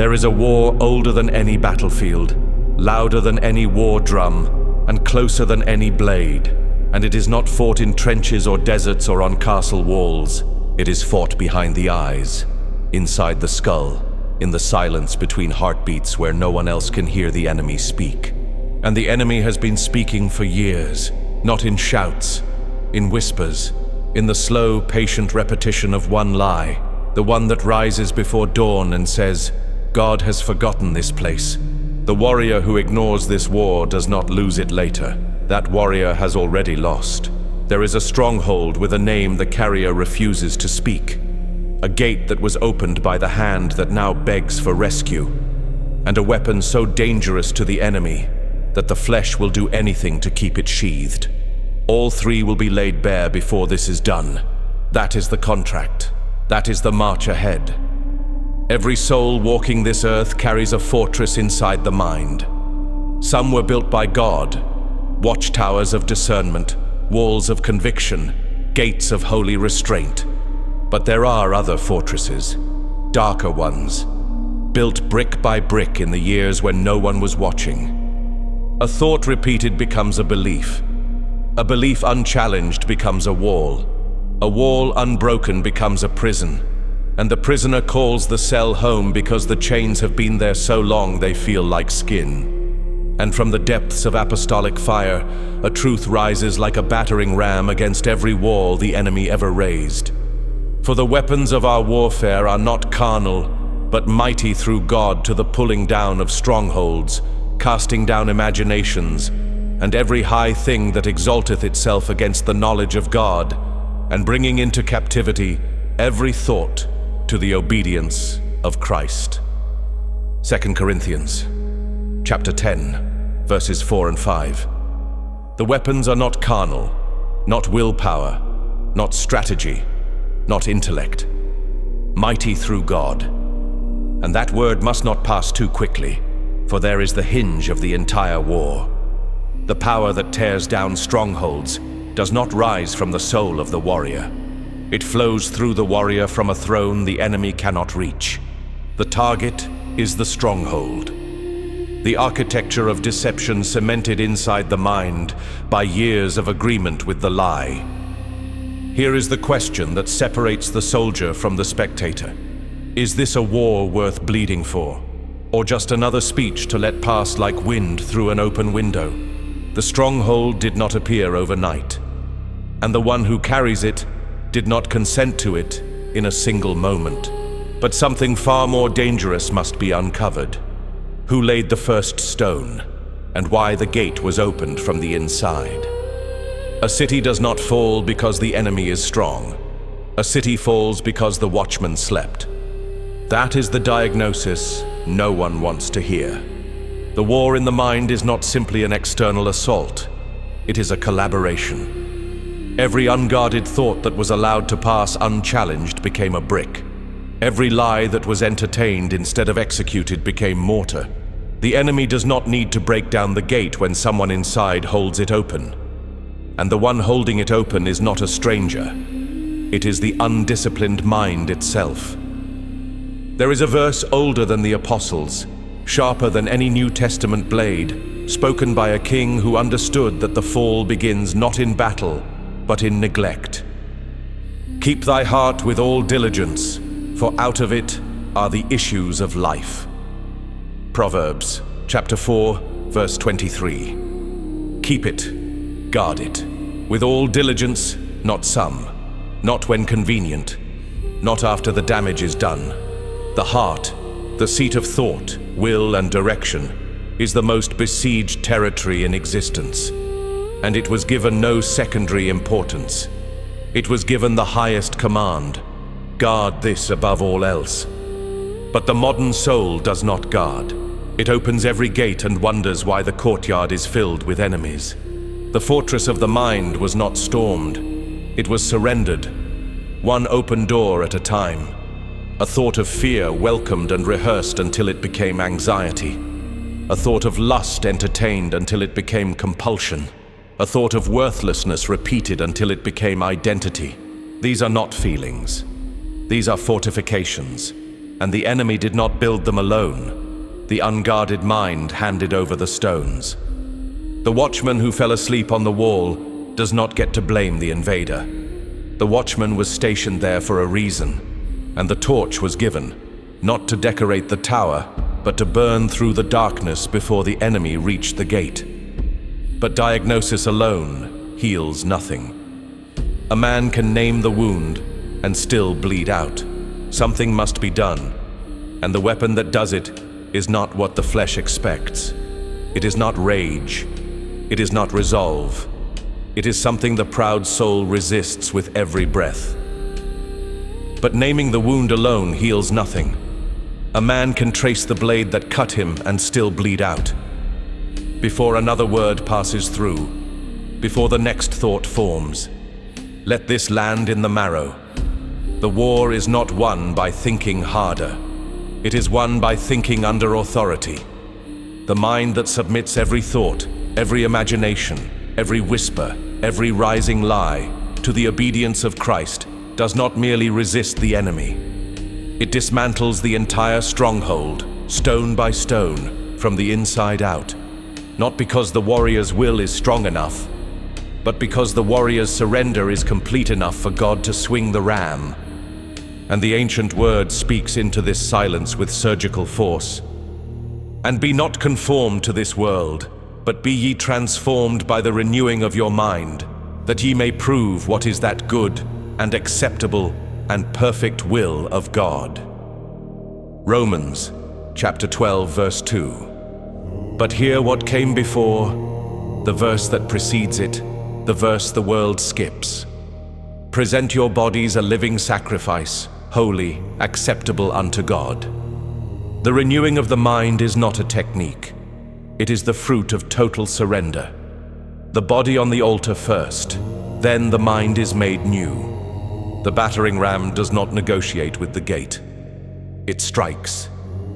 There is a war older than any battlefield, louder than any war drum, and closer than any blade. And it is not fought in trenches or deserts or on castle walls. It is fought behind the eyes, inside the skull, in the silence between heartbeats where no one else can hear the enemy speak. And the enemy has been speaking for years, not in shouts, in whispers, in the slow, patient repetition of one lie, the one that rises before dawn and says, "God has forgotten this place." The warrior who ignores this war does not lose it later. That warrior has already lost. There is a stronghold with a name the carrier refuses to speak. A gate that was opened by the hand that now begs for rescue. And a weapon so dangerous to the enemy that the flesh will do anything to keep it sheathed. All three will be laid bare before this is done. That is the contract. That is the march ahead. Every soul walking this earth carries a fortress inside the mind. Some were built by God, watchtowers of discernment, walls of conviction, gates of holy restraint. But there are other fortresses, darker ones, built brick by brick in the years when no one was watching. A thought repeated becomes a belief. A belief unchallenged becomes a wall unbroken becomes a prison. And the prisoner calls the cell home because the chains have been there so long they feel like skin. And from the depths of apostolic fire, a truth rises like a battering ram against every wall the enemy ever raised. For the weapons of our warfare are not carnal, but mighty through God to the pulling down of strongholds, casting down imaginations, and every high thing that exalteth itself against the knowledge of God, and bringing into captivity every thought to the obedience of Christ. 2 Corinthians chapter 10, verses 4 and 5. The weapons are not carnal, not willpower, not strategy, not intellect. Mighty through God. And that word must not pass too quickly, for there is the hinge of the entire war. The power that tears down strongholds does not rise from the soul of the warrior. It flows through the warrior from a throne the enemy cannot reach. The target is the stronghold. The architecture of deception cemented inside the mind by years of agreement with the lie. Here is the question that separates the soldier from the spectator. Is this a war worth bleeding for? Or just another speech to let pass like wind through an open window? The stronghold did not appear overnight. And the one who carries it did not consent to it in a single moment. But something far more dangerous must be uncovered. Who laid the first stone, and why the gate was opened from the inside? A city does not fall because the enemy is strong. A city falls because the watchman slept. That is the diagnosis no one wants to hear. The war in the mind is not simply an external assault. It is a collaboration. Every unguarded thought that was allowed to pass unchallenged became a brick. Every lie that was entertained instead of executed became mortar. The enemy does not need to break down the gate when someone inside holds it open. And the one holding it open is not a stranger. It is the undisciplined mind itself. There is a verse older than the apostles, sharper than any New Testament blade, spoken by a king who understood that the fall begins not in battle, but in neglect. Keep thy heart with all diligence, for out of it are the issues of life. Proverbs chapter 4, verse 23. Keep it, guard it, with all diligence, not some, not when convenient, not after the damage is done. The heart, the seat of thought, will, and direction, is the most besieged territory in existence. And it was given no secondary importance. It was given the highest command. Guard this above all else. But the modern soul does not guard. It opens every gate and wonders why the courtyard is filled with enemies. The fortress of the mind was not stormed. It was surrendered, one open door at a time. A thought of fear welcomed and rehearsed until it became anxiety. A thought of lust entertained until it became compulsion. A thought of worthlessness repeated until it became identity. These are not feelings. These are fortifications. And the enemy did not build them alone. The unguarded mind handed over the stones. The watchman who fell asleep on the wall does not get to blame the invader. The watchman was stationed there for a reason, and the torch was given, not to decorate the tower, but to burn through the darkness before the enemy reached the gate. But diagnosis alone heals nothing. A man can name the wound and still bleed out. Something must be done, and the weapon that does it is not what the flesh expects. It is not rage. It is not resolve. It is something the proud soul resists with every breath. But naming the wound alone heals nothing. A man can trace the blade that cut him and still bleed out. Before another word passes through, before the next thought forms, let this land in the marrow. The war is not won by thinking harder. It is won by thinking under authority. The mind that submits every thought, every imagination, every whisper, every rising lie to the obedience of Christ does not merely resist the enemy. It dismantles the entire stronghold, stone by stone, from the inside out. Not because the warrior's will is strong enough, but because the warrior's surrender is complete enough for God to swing the ram. And the ancient word speaks into this silence with surgical force. And be not conformed to this world, but be ye transformed by the renewing of your mind, that ye may prove what is that good and acceptable and perfect will of God. Romans chapter 12, verse 2. But hear what came before, the verse that precedes it, the verse the world skips. Present your bodies a living sacrifice, holy, acceptable unto God. The renewing of the mind is not a technique. It is the fruit of total surrender. The body on the altar first, then the mind is made new. The battering ram does not negotiate with the gate. It strikes,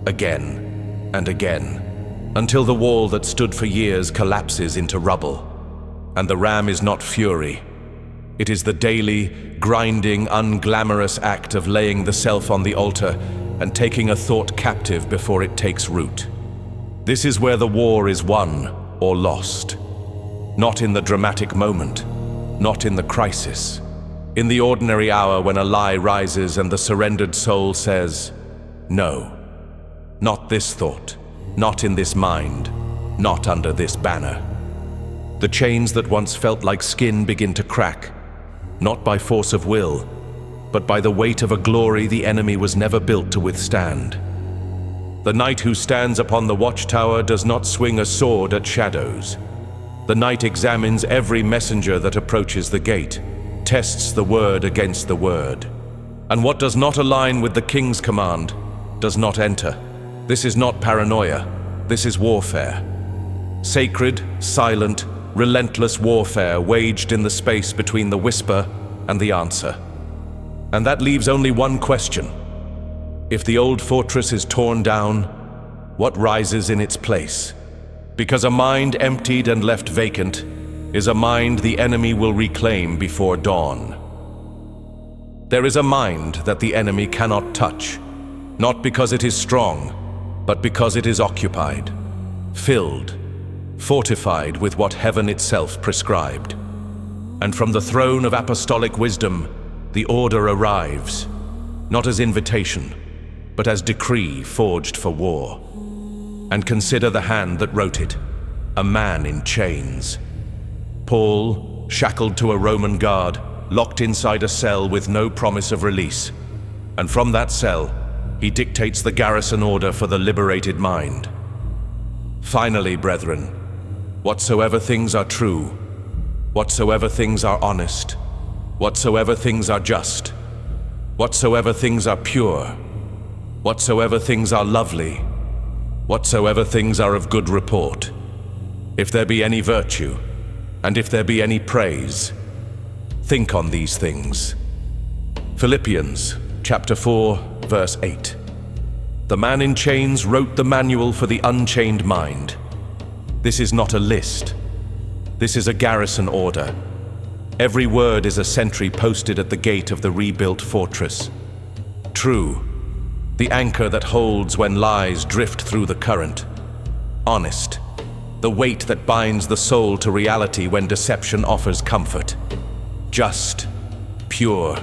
again and again, until the wall that stood for years collapses into rubble. And the ram is not fury. It is the daily, grinding, unglamorous act of laying the self on the altar and taking a thought captive before it takes root. This is where the war is won or lost. Not in the dramatic moment, not in the crisis. In the ordinary hour when a lie rises and the surrendered soul says, "No, not this thought, not in this mind, not under this banner." The chains that once felt like skin begin to crack, not by force of will, but by the weight of a glory the enemy was never built to withstand. The knight who stands upon the watchtower does not swing a sword at shadows. The knight examines every messenger that approaches the gate, tests the word against the word. And what does not align with the king's command does not enter. This is not paranoia, this is warfare. Sacred, silent, relentless warfare waged in the space between the whisper and the answer. And that leaves only one question. If the old fortress is torn down, what rises in its place? Because a mind emptied and left vacant is a mind the enemy will reclaim before dawn. There is a mind that the enemy cannot touch, not because it is strong, but because it is occupied, filled, fortified with what heaven itself prescribed. And from the throne of apostolic wisdom, the order arrives, not as invitation, but as decree forged for war. And consider the hand that wrote it, a man in chains. Paul, shackled to a Roman guard, locked inside a cell with no promise of release. And from that cell, he dictates the garrison order for the liberated mind. Finally, brethren, whatsoever things are true, whatsoever things are honest, whatsoever things are just, whatsoever things are pure, whatsoever things are lovely, whatsoever things are of good report, if there be any virtue, and if there be any praise, think on these things. Philippians chapter 4, verse 8. The man in chains wrote the manual for the unchained mind. This is not a list. This is a garrison order. Every word is a sentry posted at the gate of the rebuilt fortress. True, the anchor that holds when lies drift through the current. Honest, the weight that binds the soul to reality when deception offers comfort. Just, pure,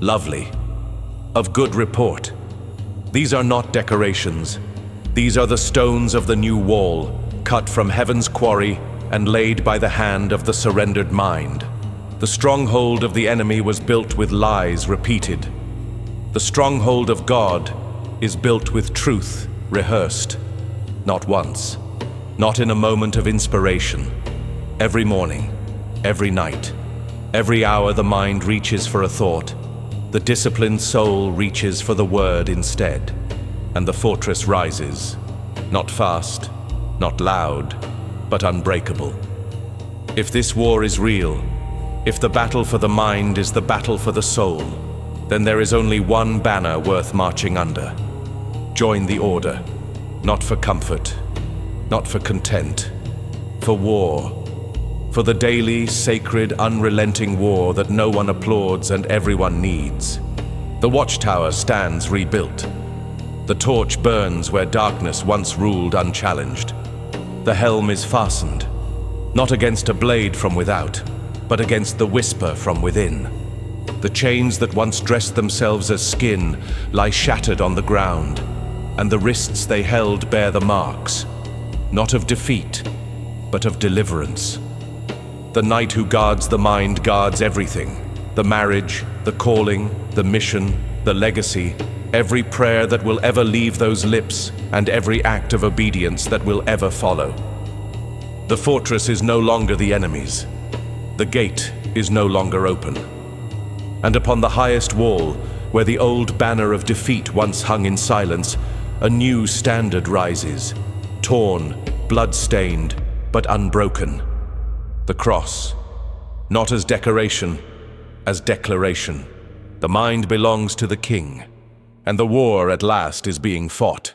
lovely, of good report. These are not decorations. These are the stones of the new wall, cut from heaven's quarry and laid by the hand of the surrendered mind. The stronghold of the enemy was built with lies repeated. The stronghold of God is built with truth rehearsed, not once, not in a moment of inspiration. Every morning, every night, every hour the mind reaches for a thought, the disciplined soul reaches for the word instead, and the fortress rises, not fast, not loud, but unbreakable. If this war is real, if the battle for the mind is the battle for the soul, then there is only one banner worth marching under. Join the order, not for comfort, not for content, for war, for the daily, sacred, unrelenting war that no one applauds and everyone needs. The watchtower stands rebuilt. The torch burns where darkness once ruled unchallenged. The helm is fastened, not against a blade from without, but against the whisper from within. The chains that once dressed themselves as skin lie shattered on the ground, and the wrists they held bear the marks, not of defeat, but of deliverance. The knight who guards the mind guards everything: the marriage, the calling, the mission, the legacy, every prayer that will ever leave those lips, and every act of obedience that will ever follow. The fortress is no longer the enemy's. The gate is no longer open. And upon the highest wall, where the old banner of defeat once hung in silence, a new standard rises, torn, blood-stained, but unbroken. The cross, not as decoration, as declaration. The mind belongs to the king, and the war at last is being fought.